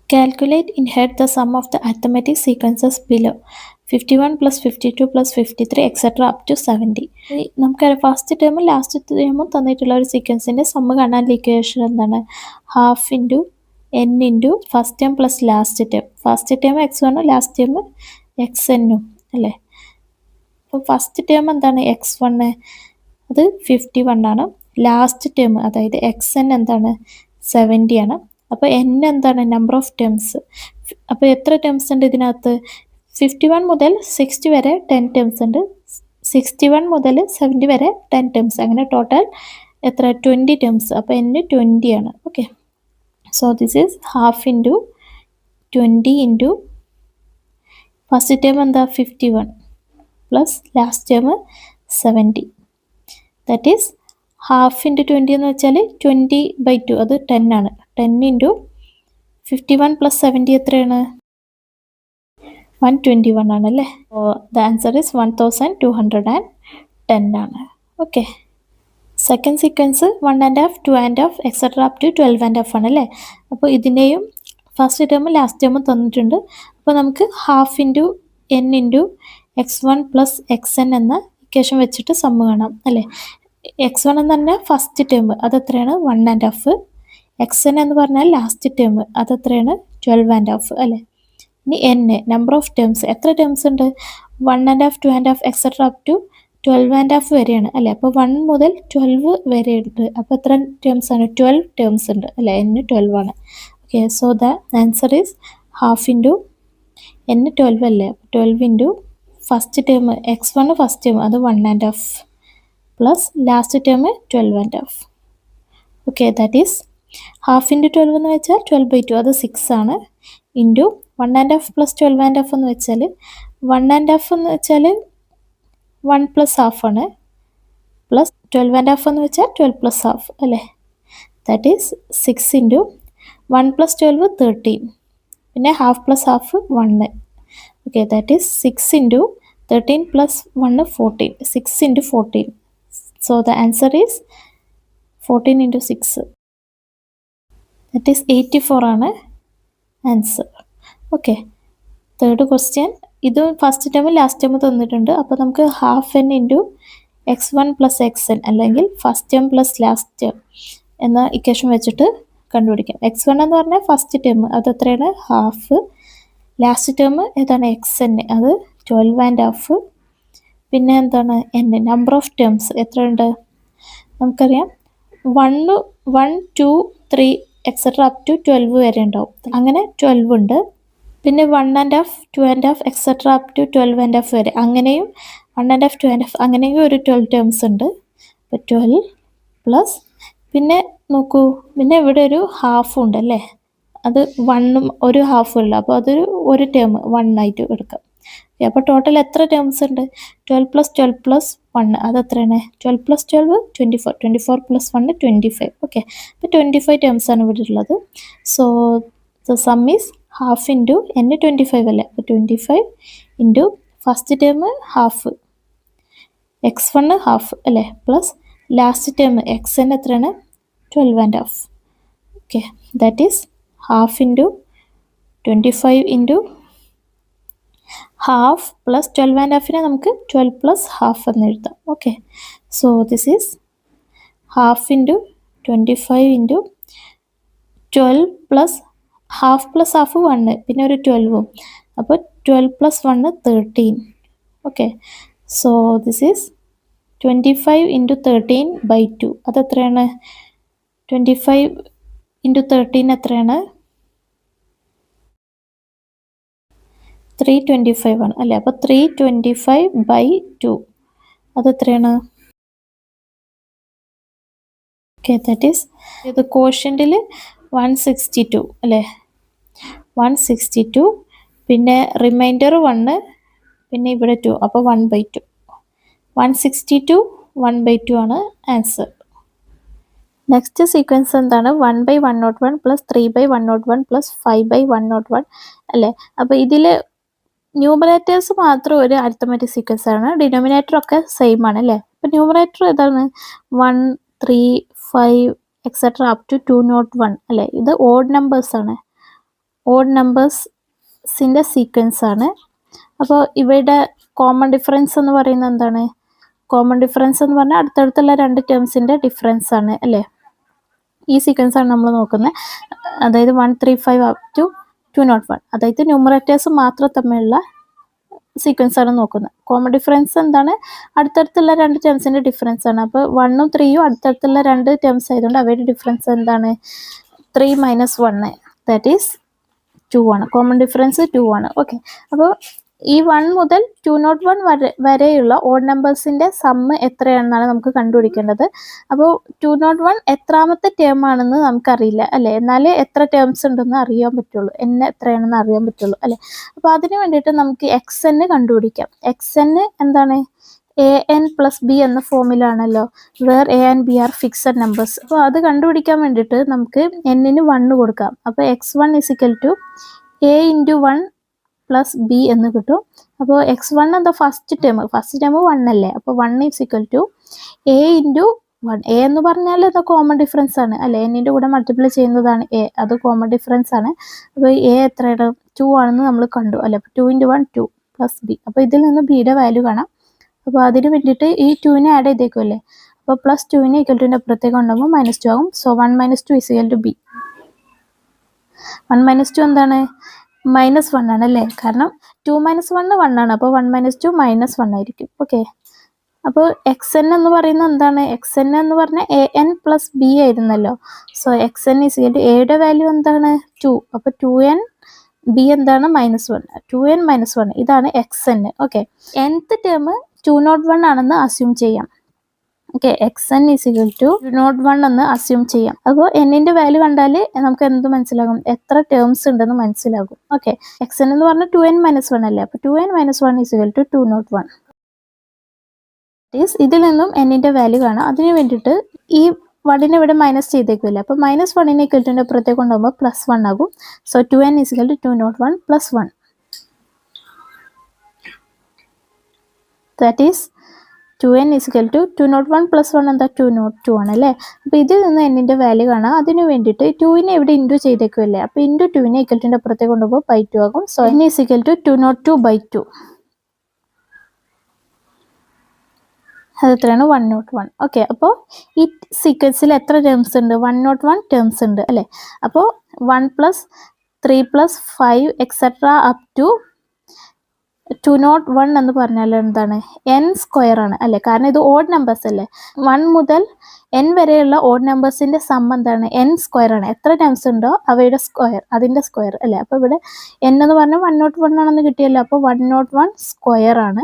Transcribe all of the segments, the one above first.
Calculate in head the sum of the arithmetic sequences below. 51 plus 52 plus 53 etc. up to 70. നമുക്ക് first ടേമും last ടേമും തന്നിട്ടുള്ള ഒരു സീക്വൻസിൻ്റെ sum കാണാൻ equation എന്താണ്? Half into N into first term plus last term. First term X വണ്ണും last term X എന്നും അല്ലേ? അപ്പോൾ ഫസ്റ്റ് ടേം എന്താണ്? എക്സ് വണ്ണ് അത് 51 ആണ്. ലാസ്റ്റ് ടേം അതായത് എക്സ് എൻ എന്താണ്? 70 ആണ്. അപ്പോൾ എൻ എന്താണ്? Number of terms. അപ്പോൾ എത്ര ടേംസ് ഉണ്ട് ഇതിനകത്ത്? 51 മുതൽ 60 വരെ 10 ടേംസ് ഉണ്ട്. 61 മുതൽ 70 വരെ 10 ടേംസ്. അങ്ങനെ ടോട്ടൽ എത്ര? 20 ടേംസ്. അപ്പോൾ എൻ 20 ആണ്. Okay, so this is half into 20 into first term എന്താ? 51 plus last term 70. That is half into 20 എന്ന് വെച്ചാൽ 20/2, അത് 10 ആണ്. 10 ഇൻറ്റു 51 പ്ലസ് 70 എത്രയാണ്? 121 ആണല്ലേ. അപ്പോൾ ദ ആൻസർ ഈസ് 1210 ആണ്. Okay, second sequence 1.5, 2.5 etcetera up to 12.5 ആണല്ലേ. അപ്പോൾ ഇതിൻ്റെയും ഫസ്റ്റ് ടേമും ലാസ്റ്റ് ടേമും തന്നിട്ടുണ്ട്. അപ്പോൾ നമുക്ക് half into N into x1 plus x N എന്ന ഇക്വേഷൻ വെച്ചിട്ട് സമ്മ് കാണാം അല്ലേ. x1 എന്ന് പറഞ്ഞാൽ ഫസ്റ്റ് ടേം, അതെത്രയാണ്? 1.5. എക്സ് എൻ എന്ന് പറഞ്ഞാൽ ലാസ്റ്റ് ടേം, അതെത്രയാണ്? 12.5 അല്ലേ. ഇനി എൻ നമ്പർ ഓഫ് ടേംസ്, എത്ര ടേംസ് ഉണ്ട്? 1.5, 2.5 എക്സെട്ര അപ് ടു 12.5 വരെയാണ് അല്ലേ. അപ്പോൾ 1 മുതൽ 12 വരെ ഉണ്ട്. അപ്പോൾ എത്ര ടേംസ് ആണ്? 12 ടേംസ് ഉണ്ട് അല്ലേ. എൻ 12 ആണ്. Okay, so the answer is half into N 12 അല്ലേ. 12 into first term x1 first term അത് 1.5 plus last term 12.5. Okay, that is half into 12 എന്ന് വെച്ചാൽ 12/2, അത് 6 ആണ്. ഇൻറ്റു 1.5 പ്ലസ് 12.5 എന്ന് വെച്ചാൽ 1.5 എന്ന് വെച്ചാൽ 1 പ്ലസ് ഹാഫ് ആണ്. പ്ലസ് 12.5 എന്ന് വെച്ചാൽ 12 പ്ലസ് ഹാഫ് അല്ലേ. ദാറ്റ് ഈസ് 6 ഇൻറ്റു 1 പ്ലസ് 12 13, പിന്നെ half plus half 1. Okay, that is 6 into 13 plus 1 14. 6 into 14. So the answer is 14 into 6. That is 84 ആണ് ആൻസർ. Okay, third question. ഇത് ഫസ്റ്റ് ടേമും ലാസ്റ്റ് ടേമും തന്നിട്ടുണ്ട്. അപ്പോൾ നമുക്ക് half n into x1 plus x n അല്ലെങ്കിൽ first term plus last term എന്ന equation വെച്ചിട്ട് കണ്ടുപിടിക്കാം. x1 എന്ന് പറഞ്ഞാൽ ഫസ്റ്റ് ടേം, അത് എത്രയാണ്? ഹാഫ്. ലാസ്റ്റ് ടേം ഏതാണ്? എക്സ് എൻ, അത് 12.5. പിന്നെ എന്താണ്? എൻ നമ്പർ ഓഫ് ടേംസ് എത്രയുണ്ട്? നമുക്കറിയാം 1, 2, 3 എക്സെട്ര അപ് ടു 12 വരെ ഉണ്ടാവും. അങ്ങനെ 12 ഉണ്ട്. പിന്നെ 1.5, 2.5 എക്സെട്ര അപ് ടു 12.5 വരെ, അങ്ങനെയും 1.5, 2.5 അങ്ങനെയും ഒരു 12 ടേംസ് ഉണ്ട്. അപ്പോൾ 12 പ്ലസ് പിന്നെ നോക്കൂ, പിന്നെ ഇവിടെ ഒരു ഹാഫ് ഉണ്ട് അല്ലേ. അത് 1ഉം ഒരു ഹാഫും ഉള്ള, അപ്പോൾ അതൊരു ഒരു ടേം 1 ആയിട്ട് എടുക്കാം. അപ്പോൾ ടോട്ടൽ എത്ര ടേംസ് ഉണ്ട്? 12 പ്ലസ് 12 പ്ലസ് 1, അത് എത്രയാണ്? 12 പ്ലസ് 12 24, 24 പ്ലസ് 1 25. ഓക്കെ, അപ്പോൾ 25 ടേംസ് ആണ് ഇവിടെ ഉള്ളത്. So the sum is half into n 25 അല്ലേ. അപ്പോൾ 25 into first term half, x1 half അല്ലേ, plus last term x n എത്രയാണ്? 12.5. Okay, that is half into 25 into half plus 12.5നെ നമുക്ക് 12 പ്ലസ് ഹാഫ് എന്ന് എഴുതാം. Okay, so this is half into 25 into 12 plus half plus half 1, പിന്നെ ഒരു 12ഉം, അപ്പോൾ 12 plus 1 13. Okay, so this is 25 into 13/2, അത് എത്രയാണ്? 25 ഇൻറ്റു 13 എത്രയാണ്? 325 ആണ് അല്ലേ. അപ്പോൾ 325/2 അത് എത്രയാണ്? ഓക്കെ, ദാറ്റ് ഈസ് ഇത് കോഷ്യൻറ്റിൽ 162 അല്ലേ. 162, പിന്നെ റിമൈൻഡർ 1, പിന്നെ ഇവിടെ 2, അപ്പോൾ 1/2. 162 1/2 ആണ് ആൻസർ. നെക്സ്റ്റ് സീക്വൻസ് എന്താണ്? 1/101 പ്ലസ് 3/101 പ്ലസ് 5/101 അല്ലേ. അപ്പോൾ ഇതിൽ ന്യൂമറേറ്റേഴ്സ് മാത്രം ഒരു അരിത്തമെറ്റിക് സീക്വൻസ് ആണ്, ഡിനോമിനേറ്റർ ഒക്കെ സെയിം ആണ് അല്ലേ. അപ്പോൾ ന്യൂമറേറ്റർ ഏതാണ്? 1, 3, 5 എക്സെട്ര അപ് ടു 201 അല്ലേ. ഇത് ഓഡ് നമ്പേഴ്സ് ആണ്. ഓഡ് നമ്പേഴ്സിൻ്റെ സീക്വൻസ് ആണ്. അപ്പോൾ ഇവയുടെ കോമൺ ഡിഫറൻസ് എന്ന് പറയുന്നത് എന്താണ്? കോമൺ ഡിഫറൻസ് എന്ന് പറഞ്ഞാൽ അടുത്തടുത്തുള്ള രണ്ട് ടേംസിൻ്റെ ഡിഫറൻസ് ആണ് അല്ലേ? ഈ സീക്വൻസ് ആണ് നമ്മൾ നോക്കുന്നത്. അതായത് 135 അപ് ടു 201, അതായത് ന്യൂമറേറ്റേഴ്സ് മാത്രം തമ്മിലുള്ള സീക്വൻസ് ആണ് നോക്കുന്നത്. കോമൺ ഡിഫറൻസ് എന്താണ്? അടുത്തടുത്തുള്ള രണ്ട് ടേംസിൻ്റെ ഡിഫറൻസ് ആണ്. അപ്പോൾ 1ഉം 3ഉം അടുത്തടുത്തുള്ള രണ്ട് ടേംസ് ആയതുകൊണ്ട് അവയുടെ ഡിഫറൻസ് എന്താണ്? 3 - 1, ദാറ്റ് ഈസ് 2 ആണ്. കോമൺ ഡിഫറൻസ് 2 ആണ്. ഓക്കെ, അപ്പോൾ ഈ 1 മുതൽ 201 വരെയുള്ള ഓഡ് നമ്പേഴ്സിൻ്റെ സമ്മ് എത്രയാണെന്നാണ് നമുക്ക് കണ്ടുപിടിക്കേണ്ടത്. അപ്പോൾ 201 എത്രാമത്തെ ടേം ആണെന്ന് നമുക്കറിയില്ല അല്ലേ? എന്നാലേ എത്ര ടേംസ് ഉണ്ടെന്ന് അറിയാൻ പറ്റുള്ളൂ, എത്രയാണെന്ന് അറിയാൻ പറ്റുള്ളൂ അല്ലേ? അപ്പോൾ അതിന് വേണ്ടിയിട്ട് നമുക്ക് XN കണ്ടുപിടിക്കാം. XN എന്താണ്? AN + B എന്ന ഫോമിലാണല്ലോ, where A and B are fixed numbers. അപ്പോൾ അത് കണ്ടുപിടിക്കാൻ വേണ്ടിയിട്ട് നമുക്ക് N-ന് 1 കൊടുക്കാം. അപ്പോൾ X1 = A × 1 + B എന്ന് കിട്ടും. അപ്പോൾ X1 എന്താ? ഫസ്റ്റ് ടേം 1 അല്ലേ? അപ്പോൾ 1 = A × 1. A എന്ന് പറഞ്ഞാൽ എന്താ? കോമൺ ഡിഫറൻസ് ആണ് അല്ലേ? N-ൻ്റെ കൂടെ മൾട്ടിപ്ലൈ ചെയ്യുന്നതാണ് A, അത് കോമൺ ഡിഫറൻസ് ആണ്. അപ്പോൾ A എത്രയാണ്? 2 ആണെന്ന് നമ്മൾ കണ്ടു അല്ലേ? അപ്പോൾ 2 × 1 2 + B. അപ്പോൾ ഇതിൽ നിന്ന് ബിയുടെ വാല്യൂ കാണാം. അപ്പോൾ അതിന് വേണ്ടിയിട്ട് ഈ 2നെ ആഡ് ചെയ്തേക്കും അല്ലേ? അപ്പോൾ +2നെ =2 അപ്പുറത്തേക്ക് ഉണ്ടാകുമ്പോൾ -2 ആകും. So 1 - 2 = B. 1 - 2 എന്താണ്? -1 ആണ് അല്ലേ? കാരണം 2 - 1 1 ആണ്. അപ്പോൾ 1 - 2 -1 ആയിരിക്കും. ഓക്കെ, അപ്പോൾ XN എന്ന് പറയുന്നത് എന്താണ്? XN എന്ന് പറഞ്ഞാൽ AN + B ആയിരുന്നല്ലോ. സോ XN = Aയുടെ വാല്യൂ എന്താണ്? 2. അപ്പോൾ 2n, B എന്താണ്? -1. 2n - 1, ഇതാണ് XN. ഓക്കെ, nth ടേം 201 ആണെന്ന് അസ്യൂം ചെയ്യാം. ഓക്കെ, XN = 201 എന്ന് അസ്യൂം ചെയ്യാം. അപ്പോൾ N-ൻ്റെ വാല്യൂ കണ്ടാൽ നമുക്ക് എന്ത് മനസ്സിലാകും? എത്ര ടേംസ് ഉണ്ടെന്ന് മനസ്സിലാകും. ഓക്കെ, XN എന്ന് പറഞ്ഞാൽ 2n - 1 അല്ലേ? അപ്പോൾ 2n - 1 = 201. ഇതിൽ നിന്നും N-ൻ്റെ വാല്യൂ കാണാം. അതിന് വേണ്ടിയിട്ട് ഈ 1നെ ഇവിടെ മൈനസ് ചെയ്തേക്കില്ല. അപ്പോൾ -1നെ =2 അപ്പുറത്തേക്ക് കൊണ്ടുപോകുമ്പോൾ +1 ആകും. So 2n = 201 + 1, that is 2n = 201 + 1 എന്താ? 202 ആണ് അല്ലേ? അപ്പോൾ ഇതിൽ നിന്ന് N-ൻ്റെ വാല്യൂ കാണാം. അതിന് വേണ്ടിയിട്ട് 2നെ ഇവിടെ ഇൻറ്റു ചെയ്തേക്കുമല്ലേ? അപ്പോൾ × 2നെ =2 അപ്പുറത്തേക്ക് കൊണ്ടുപോകുമ്പോൾ /2 ആകും. So N = 202/2. അത് എത്രയാണ്? 101. ഓക്കെ, അപ്പോൾ ഈ സീക്വൻസിൽ എത്ര ടേംസ് ഉണ്ട്? 101 ടേംസ് ഉണ്ട് അല്ലേ? അപ്പോൾ 1 + 3 + 5 എക്സെട്ര അപ് ടു 201 എന്ന് പറഞ്ഞാൽ എന്താണ്? n² ആണ് അല്ലേ? കാരണം ഇത് ഓഡ് നമ്പേഴ്സ് അല്ലേ? 1 മുതൽ n വരെയുള്ള ഓഡ് നമ്പേഴ്സിൻ്റെ സം എന്താണ്? n² ആണ്. എത്ര ടേംസ് ഉണ്ടോ അവയുടെ സ്ക്വയർ, അതിൻ്റെ സ്ക്വയർ അല്ലേ? അപ്പോൾ ഇവിടെ n എന്ന് പറഞ്ഞാൽ 101 ആണെന്ന് കിട്ടിയല്ലോ. അപ്പോൾ 101² ആണ്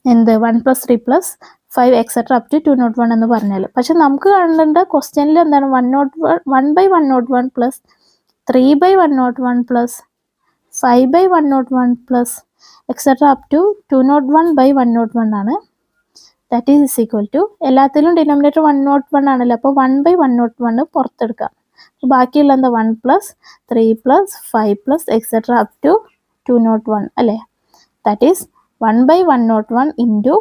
എന്ത്? 1 + 3 + 5 എക്സെട്ര അപ് ടു 201 എന്ന് പറഞ്ഞാൽ. പക്ഷെ നമുക്ക് കാണേണ്ട ക്വസ്റ്റ്യനിൽ എന്താണ്? 1/101 + 3/101 + 5/101 എക്സെട്ര അപ് ടു 201/101 ആണ്. ദാറ്റ് ഈസ് ഈക്വൽ ടു, എല്ലാത്തിലും ഡിനോമിനേറ്റർ 101 ആണല്ലോ. അപ്പോൾ 1/101 പുറത്തെടുക്കാം. അപ്പോൾ ബാക്കിയുള്ള എന്താ? 1 + 3 + 5 എക്സെട്ര അപ് ടു 201 അല്ലേ? That is 1/101 into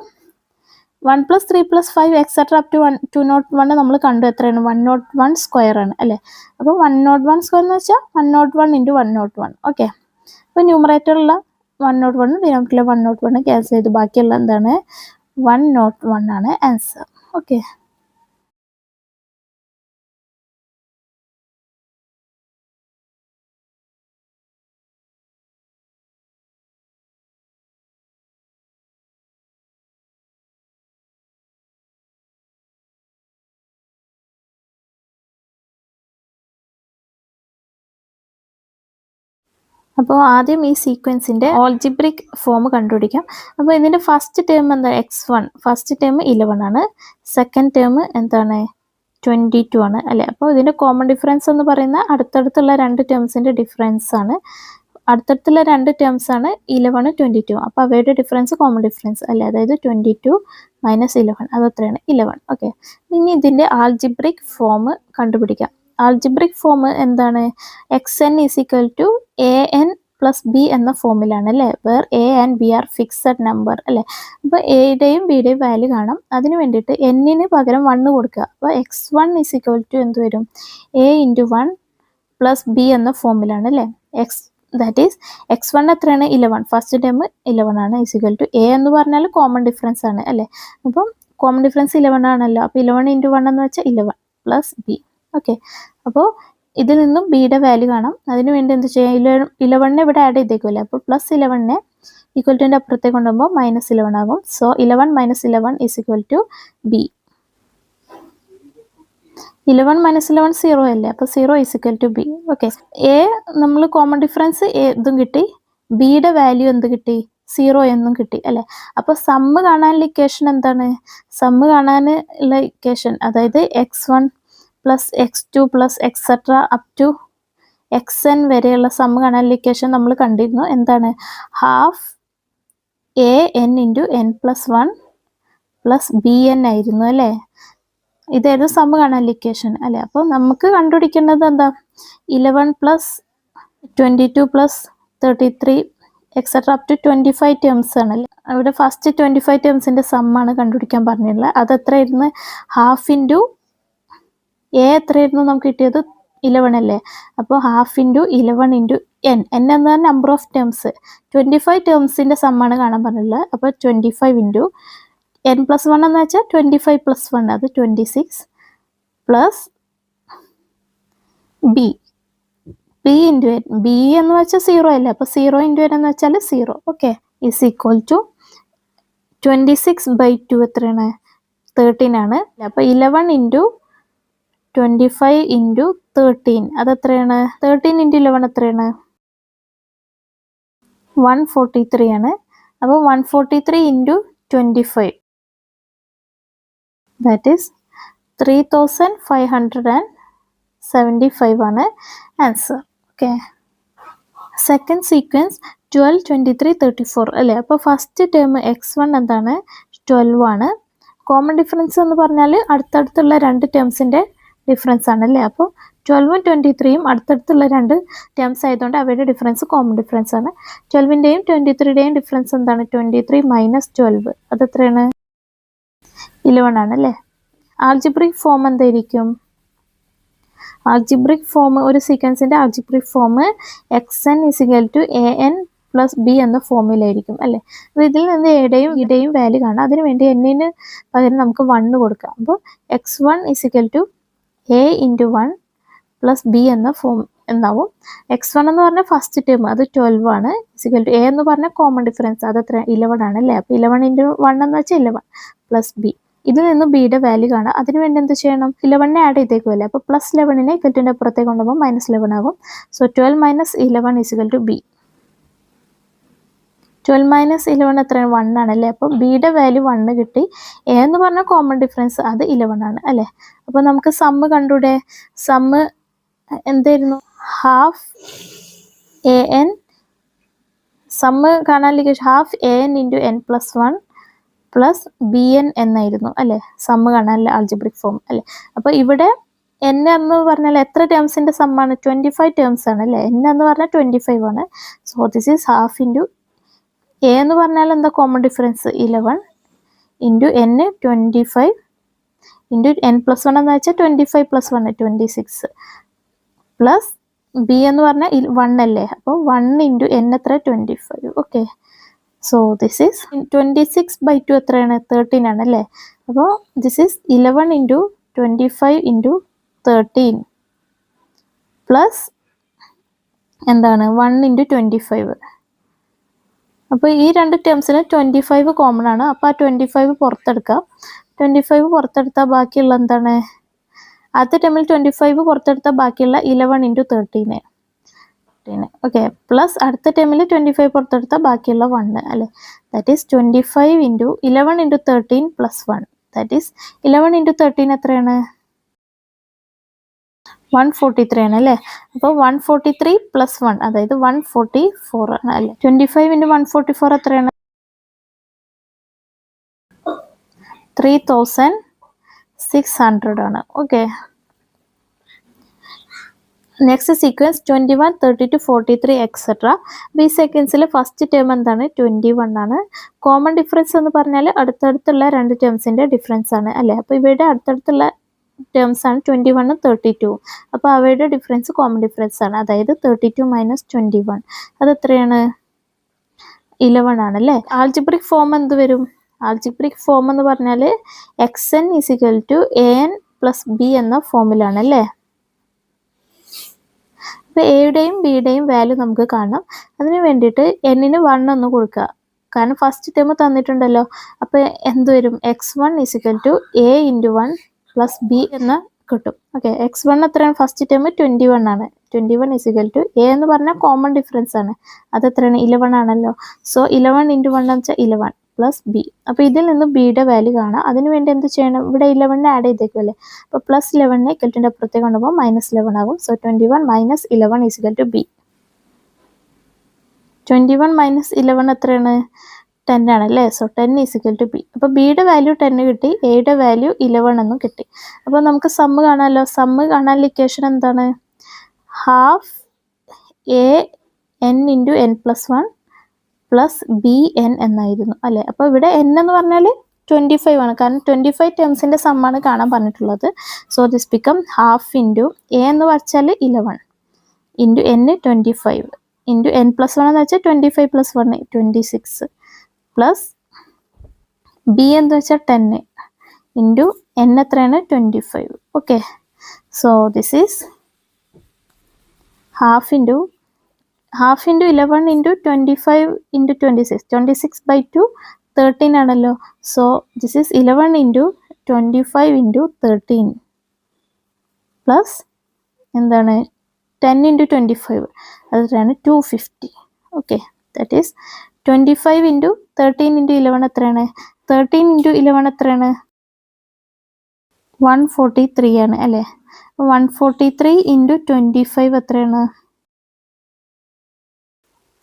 1 + 3 + 5 etcetera up to 201 നമ്മൾ കണ്ടു എത്രയാണ്? 101² ആണ് അല്ലേ? അപ്പോൾ 101² എന്ന് വെച്ചാൽ 101 × 101. ഓക്കെ, അപ്പോൾ ന്യൂമറേറ്ററുള്ള 101 ഡിനോമിനേറ്ററിലെ 101 ക്യാൻസൽ ചെയ്ത് ബാക്കിയുള്ള എന്താണ്? 101 ആണ് ആൻസർ. ഓക്കെ, അപ്പോൾ ആദ്യം ഈ സീക്വൻസിൻ്റെ ഓൾജിബ്രിക് ഫോം കണ്ടുപിടിക്കാം. അപ്പോൾ ഇതിൻ്റെ ഫസ്റ്റ് ടേം എന്താ? X1. ഫസ്റ്റ് ടേം 11 ആണ്. സെക്കൻഡ് ടേം എന്താണ്? 22 ആണ് അല്ലേ? അപ്പോൾ ഇതിൻ്റെ കോമൺ ഡിഫറൻസ് എന്ന് പറയുന്ന അടുത്തടുത്തുള്ള രണ്ട് ടേംസിൻ്റെ ഡിഫറൻസ് ആണ്. അടുത്തടുത്തുള്ള രണ്ട് ടേംസ് ആണ് 11 22. അപ്പോൾ അവയുടെ ഡിഫറൻസ് കോമൺ ഡിഫറൻസ് അല്ലേ? അതായത് 22 - 11, അത് എത്രയാണ്? 11. ഓക്കെ, ഇനി ഇതിൻ്റെ ആൾജിബ്രിക് ഫോം കണ്ടുപിടിക്കാം. ആൾജിബ്രിക് ഫോം എന്താണ്? XN = AN + B എന്ന ഫോമിലാണ് അല്ലേ? Where A and B are fixed number അല്ലേ? അപ്പോൾ എയുടെയും ബിയുടെയും വാല്യൂ കാണാം. അതിന് വേണ്ടിയിട്ട് N-ന് പകരം 1 കൊടുക്കുക. അപ്പോൾ X1 = എന്ത് വരും? A × 1 പ്ലസ് ബി എന്ന ഫോമിലാണ് അല്ലേ. ദാറ്റ് ഈസ് x1 എത്രയാണ് 11, ഫസ്റ്റ് ടേം 11 ആണ്, ഈക്വൽ ടു എ എന്ന് പറഞ്ഞാൽ കോമൺ ഡിഫറൻസ് ആണ് അല്ലേ. അപ്പം കോമൺ ഡിഫറൻസ് 11 ആണല്ലോ, അപ്പോൾ 11 × 1 എന്ന് വെച്ചാൽ 11 പ്ലസ് ബി. ഓക്കെ, അപ്പോൾ ഇതിൽ നിന്നും ബിയുടെ വാല്യൂ കാണാം. അതിന് വേണ്ടി എന്ത് ചെയ്യാം, 11 ഇവിടെ ആഡ് ചെയ്തേക്കുമല്ലേ, അപ്പോൾ പ്ലസ് 11 ഈക്വൽ ടുവിൻ്റെ അപ്പുറത്തേക്ക് കൊണ്ടുപോകുമ്പോൾ -11 ആകും. So 11 - 11 is equal to B. 11 - 11 0 അല്ലേ, അപ്പോൾ 0 is equal to B. Okay, A നമ്മൾ കോമൺ ഡിഫറൻസ് ഇതും കിട്ടി, ബിയുടെ വാല്യൂ എന്ത് കിട്ടി, 0 എന്നും കിട്ടി അല്ലേ. അപ്പോൾ സമ്മ് കാണാനുള്ള ഇക്വേഷൻ എന്താണ്, സമ്മ് കാണാനുള്ള ഇക്വേഷൻ അതായത് x1 + x2 + etcetera up to xn വരെയുള്ള സമ്മ് കാണാനുള്ള ഇക്വേഷൻ നമ്മൾ കണ്ടിരുന്നു. എന്താണ്, ഹാഫ് an × n+1 + bn ആയിരുന്നു അല്ലേ. ഇതായിരുന്നു സമ്മ് കാണാനുള്ള ഇക്വേഷൻ അല്ലേ. അപ്പോൾ നമുക്ക് കണ്ടുപിടിക്കേണ്ടത് എന്താ, 11 + 22 + 33 എക്സെട്ര അപ് ടു 25 ടേംസ് ആണല്ലേ. അവിടെ ഫസ്റ്റ് 25 ടേംസിൻ്റെ സമ്മാണ് കണ്ടുപിടിക്കാൻ പറഞ്ഞിട്ടുള്ളത്. അത് എത്രയായിരുന്നു, ഹാഫ് ഇൻറ്റു എ എത്രയായിരുന്നു നമുക്ക് കിട്ടിയത് 11 അല്ലേ. അപ്പോൾ ഹാഫ് ഇൻറ്റു 11 ഇൻറ്റു n എന്ന് പറഞ്ഞാൽ നമ്പർ ഓഫ് ടേംസ്, 25 ടേംസിൻ്റെ സമ്മാണ് കാണാൻ പറഞ്ഞിട്ടുള്ളത്. അപ്പോൾ 25 ഇൻറ്റു n+1 എന്ന് വെച്ചാൽ 25 + 1 അത് 26 plus B into n, B എന്ന് വെച്ചാൽ 0 അല്ലേ, അപ്പോൾ 0 ഇൻറ്റു n എന്ന് വെച്ചാൽ 0. ഓക്കെ, ഈസ് ഈക്വൽ ടു 26/2 എത്രയാണ്, 13 ആണ്. അപ്പോൾ 11 ഇൻറ്റു 25 ഇൻറ്റു 13 അത് എത്രയാണ്, 13 ഇൻറ്റു 11 എത്രയാണ്, 143 ആണ്. അപ്പോൾ 143 ഇൻറ്റു 25 ദാറ്റ് ഈസ് 3575 ആണ് ആൻസർ. ഓക്കെ, സെക്കൻഡ് സീക്വൻസ് 12, 23, 34 അല്ലേ. അപ്പോൾ ഫസ്റ്റ് ടേം x1 എന്താണ്, 12 ആണ്. കോമൺ ഡിഫറൻസ് എന്ന് പറഞ്ഞാൽ അടുത്തടുത്തുള്ള രണ്ട് ടേംസിൻ്റെ ഡിഫറൻസ് ആണ് അല്ലേ. അപ്പോൾ 12ഉം 23യും അടുത്തടുത്തുള്ള രണ്ട് ടേംസ് ആയതുകൊണ്ട് അവയുടെ ഡിഫറൻസ് കോമൺ ഡിഫറൻസ് ആണ്. 12ൻ്റെയും 23യുടെയും ഡിഫറൻസ് എന്താണ്, 23 - 12 അത് എത്രയാണ്, 11 ആണ് അല്ലേ. ആൾജിബ്രിക് ഫോം എന്തായിരിക്കും, ആൾജിബ്രിക് ഫോം ഒരു സീക്വൻസിൻ്റെ algebraic form xn = an + b എന്ന ഫോമിലായിരിക്കും അല്ലേ. അപ്പോൾ ഇതിൽ നിന്ന് എയുടെയും ഇയുടെയും വാല്യൂ കാണാം. അതിന് വേണ്ടി n-ന് പകരം നമുക്ക് 1 കൊടുക്കാം. അപ്പോൾ x1 = a × 1 + b എന്ന ഫോം എന്നാവും. x1 എന്ന് പറഞ്ഞാൽ ഫസ്റ്റ് ടേം അത് 12 ആണ്, = a എന്ന് പറഞ്ഞാൽ കോമൺ ഡിഫറൻസ് അത് എത്ര 11 ആണ് അല്ലേ. അപ്പോൾ 11 × 1 എന്ന് വെച്ചാൽ 11 + b. ഇതിൽ നിന്ന് ബിയുടെ വാല്യൂ കാണാം. അതിന് വേണ്ടി എന്ത് ചെയ്യണം, 11 ആഡ് ചെയ്തേക്കുമല്ലേ, അപ്പോൾ +11 ഇക്വറ്റിൻ്റെ അപ്പുറത്തേക്ക് കൊണ്ടുപോകുമ്പോൾ -11 ആകും. So 12 - 11 = b. 12 - 11 എത്രയാണ്, 1 ആണല്ലേ. അപ്പോൾ ബിയുടെ വാല്യൂ 1 കിട്ടി. എ എന്ന് പറഞ്ഞാൽ കോമൺ ഡിഫറൻസ് അത് 11 ആണ് അല്ലേ. അപ്പോൾ നമുക്ക് സമ്മ് കണ്ടൂടെ, സമ്മ് എന്തായിരുന്നു, ഹാഫ് an, സമ്മ് കാണാനിലേക്ക് ഹാഫ് an × n+1 + bn എന്നായിരുന്നു അല്ലേ സമ്മ് കാണാനല്ലേ ആൾജിബ്രിക് ഫോം അല്ലേ. അപ്പോൾ ഇവിടെ n എന്ന് പറഞ്ഞാൽ എത്ര ടേംസിൻ്റെ സമ്മാണ്, 25 ടേംസ് ആണ് അല്ലേ. n എന്ന് പറഞ്ഞാൽ 25 ആണ്. So this is half into A എന്ന് പറഞ്ഞാൽ എന്താ common difference 11 into n 25 into n+1 എന്ന് വെച്ചാൽ 25 + 1 26 പ്ലസ് ബി എന്ന് പറഞ്ഞാൽ 1 അല്ലേ. അപ്പോൾ 1 ഇൻറ്റു n എത്ര 25. ഓക്കെ, സോ ദിസ് ഈസ് 26/2 എത്രയാണ്, 13 ആണ് അല്ലേ. അപ്പോൾ this is 11 into 25 into 13 plus എന്താണ് 1 ഇൻറ്റു 25. അപ്പോൾ ഈ രണ്ട് ടേംസിന് 25 കോമൺ ആണ്. അപ്പോൾ ആ 25 പുറത്തെടുക്കാം. 25 പുറത്തെടുത്താൽ ബാക്കിയുള്ള എന്താണ്, ആദ്യത്തെ ടേമിൽ 25 പുറത്തെടുത്താൽ ബാക്കിയുള്ള 11 ഇൻറ്റു 13. ഓക്കെ, പ്ലസ് അടുത്ത ടേമിൽ 25 പുറത്തെടുത്താൽ ബാക്കിയുള്ള 1 അല്ലേ. That is 25 into 11 into 13 + 1 that is 11 into 13 എത്രയാണ്, 143 ആണ് അല്ലേ. അപ്പോൾ 143 + 1 അതായത് 144 ആണ് അല്ലേ. 25 ഇൻറ്റു 144 എത്രയാണ്, 3600 ആണ്. Okay, next sequence 21, 32, 43 etcetera. ബി സെക്കൻഡ്സിൽ ഫസ്റ്റ് ടേം എന്താണ്, 21 ആണ്. കോമൺ ഡിഫറൻസ് എന്ന് പറഞ്ഞാൽ അടുത്തടുത്തുള്ള രണ്ട് ടേംസിൻ്റെ ഡിഫറൻസ് ആണ് അല്ലേ. അപ്പോൾ ഇവയുടെ അടുത്തടുത്തുള്ള ടേംസ് ആണ് 21 32. അപ്പോൾ അവയുടെ ഡിഫറൻസ് കോമൺ ഡിഫറൻസ് ആണ്. അതായത് 32 മൈനസ് 21 അത് എത്രയാണ്? 11 ആണല്ലേ. ആൾജിബ്രിക് ഫോം എന്ത് വരും? ആൾജിബ്രിക് ഫോം എന്ന് പറഞ്ഞാൽ xn = an + b എന്ന ഫോമിലാണല്ലേ. അപ്പോൾ എയുടെയും ബിയുടെയും വാല്യൂ നമുക്ക് കാണാം. അതിന് വേണ്ടിയിട്ട് എന്നിന് 1 ഒന്ന് കൊടുക്കുക. കാരണം ഫസ്റ്റ് ടേം തന്നിട്ടുണ്ടല്ലോ. അപ്പോൾ എന്ത് വരും? x1 = a × 1 + b എന്ന് കിട്ടും. ഓക്കെ, x1 എത്രയാണ്? ഫസ്റ്റ് ടേം 21 ആണ്. 21 = a എന്ന് പറഞ്ഞാൽ കോമൺ ഡിഫറൻസ് ആണ്. അത് എത്രയാണ്? 11 ആണല്ലോ. സോ 11 × 1 എന്ന് വെച്ചാൽ 11 + b. അപ്പോൾ ഇതിൽ നിന്ന് ബിയുടെ വാല്യൂ കാണാം. അതിന് വേണ്ടി എന്ത് ചെയ്യണം? ഇവിടെ 11 ആഡ് ചെയ്തേക്കുമല്ലേ. അപ്പോൾ +11 ഇക്വലിൻ്റെ അപ്പുറത്തേക്ക് കൊണ്ടുപോകുമ്പോൾ -11 ആകും. So 21 - 11 = b. 21 - 11 എത്രയാണ്? 10 ആണല്ലേ. So 10 = b. അപ്പോൾ ബിയുടെ വാല്യൂ 10 കിട്ടി, എയുടെ വാല്യൂ 11 എന്നും കിട്ടി. അപ്പോൾ നമുക്ക് സമ്മ് കാണാമല്ലോ. സമ്മ് കാണാനുള്ള ഇക്വേഷൻ എന്താണ്? ഹാഫ് an × n + 1 + bn എന്നായിരുന്നു അല്ലേ. അപ്പോൾ ഇവിടെ n എന്ന് പറഞ്ഞാൽ 25 ആണ്. കാരണം 25 ടേംസിൻ്റെ സമ്മാണ് കാണാൻ പറഞ്ഞിട്ടുള്ളത്. So this become half × a എന്ന് വെച്ചാൽ 11 × n 25 × n + 1 എന്ന് വെച്ചാൽ 25 + 1 26 പ്ലസ് b എന്ന് വെച്ചാൽ 10 × n എത്രയാണ്? 25. Okay, so this is half × 11 × 25 × 26 26/2 13 ആണല്ലോ. സോ ദിസ് ഈസ് 11 × 25 × 13 പ്ലസ് എന്താണ്? 10 × 25 അതാണ് 250. ഓക്കെ, ദാറ്റ് ഈസ് 25 × 13 × 11 എത്രയാണ്? 13 × 11 എത്രയാണ്? 143 ആണ് അല്ലേ. 143 × 25 എത്രയാണ്?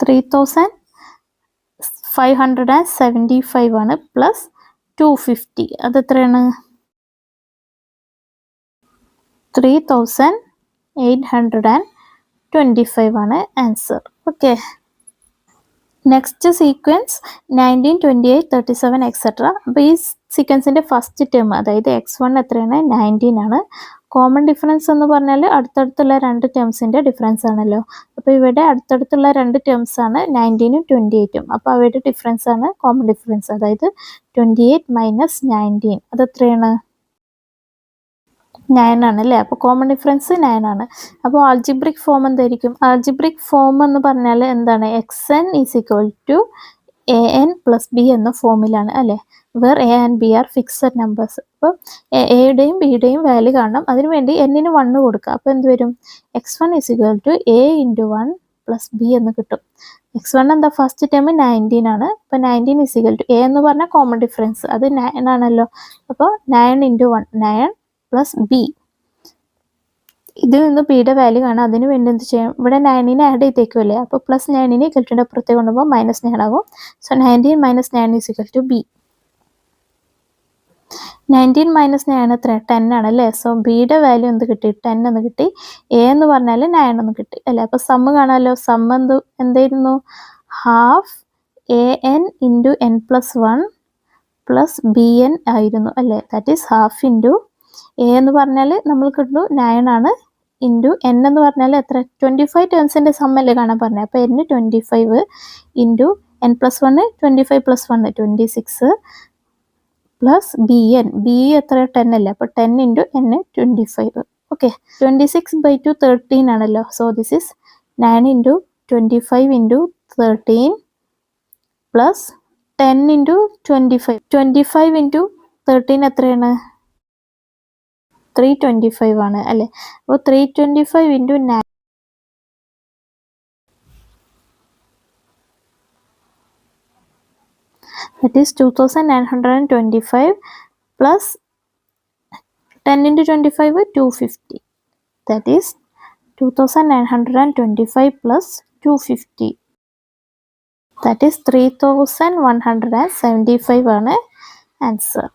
3575 ആണ്. പ്ലസ് 250 അത് എത്രയാണ്? 3825 ആണ് answer. Okay, next sequence 19 28 37 etcetera. അപ്പോൾ ഈ സീക്വൻസിൻ്റെ ഫസ്റ്റ് ടേം അതായത് x1 എത്രയാണ്? 19 ആണ്. കോമൺ ഡിഫറൻസ് എന്ന് പറഞ്ഞാൽ അടുത്തടുത്തുള്ള രണ്ട് ടേംസിൻ്റെ ഡിഫറൻസ് ആണല്ലോ. അപ്പോൾ ഇവിടെ അടുത്തടുത്തുള്ള രണ്ട് ടേംസ് ആണ് 19ഉം 28ഉം. അപ്പോൾ അവയുടെ ഡിഫറൻസ് ആണ് കോമൺ ഡിഫറൻസ്. അതായത് 28 - 19 അത് എത്രയാണ്? 9 ആണ് അല്ലേ. അപ്പോൾ കോമൺ ഡിഫറൻസ് 9 ആണ്. അപ്പോൾ ആൾജിബ്രിക് ഫോം എന്തായിരിക്കും? ആൾജിബ്രിക് ഫോം എന്ന് പറഞ്ഞാൽ എന്താണ്? xn = an + b എന്ന ഫോമിലാണ് അല്ലേ. Where a and b are fixed numbers. അപ്പോൾ എയുടെയും ബിയുടെയും വാല്യൂ കാണണം. അതിനുവേണ്ടി എന്നിന് 1 കൊടുക്കുക. അപ്പോൾ എന്ത് വരും? x1 = a × 1 + b എന്ന് കിട്ടും. x1 എന്താ? ഫസ്റ്റ് ടേം 19 ആണ്. അപ്പോൾ 19 = a എന്ന് പറഞ്ഞാൽ കോമൺ ഡിഫറൻസ് അത് 9 ആണല്ലോ. അപ്പോൾ 9 × 1 9 + b. ഇതിൽ നിന്ന് ബിയുടെ വാല്യൂ കാണാം. അതിന് വേണ്ടി എന്ത് ചെയ്യും? ഇവിടെ 9നെ ആഡ് ചെയ്തേക്കുമല്ലേ. അപ്പോൾ +9നെ ഇക്വലിൻ്റെ അപ്പുറത്തേക്ക് കൊണ്ടുപോകുമ്പോൾ -9 ആകും. So 19 - 9 = b. 19 - 9 എത്ര? 10 ആണല്ലേ. സോ ബിയുടെ വാല്യൂ എന്ത് കിട്ടി? 10 എന്ന് കിട്ടി. എ എന്ന് പറഞ്ഞാൽ 9 എന്ന് കിട്ടി അല്ലേ. അപ്പോൾ സമ്മ് കാണാമല്ലോ. സമ്മ് എന്തായിരുന്നു? ഹാഫ് an × n + 1 + bn ആയിരുന്നു അല്ലേ. ദാറ്റ് ഈസ് ഹാഫ് × a എന്ന് പറഞ്ഞാൽ നമ്മൾ കിട്ടുന്നു 9 ആണ്. × n എന്ന് പറഞ്ഞാൽ എത്ര? 25 ടേംസിൻ്റെ സമ്മല്ലേ കാണാൻ പറഞ്ഞത്. അപ്പോൾ n 25 × n + 1 25 + 1 26 plus bn. b എത്ര? 10 അല്ലേ. അപ്പോൾ 10 × n 25. ഓക്കെ, 26/2 13 ആണല്ലോ. So this is 9 × 25 × 13 plus 10 × 25. 25 × 13 എത്രയാണ്? 325 ആണ് അല്ലേ. അപ്പോൾ 325 × 9 that is 2925 plus 10 × 25 250. That is 2925 plus 250. That is 3175 ആണ് ആൻസർ.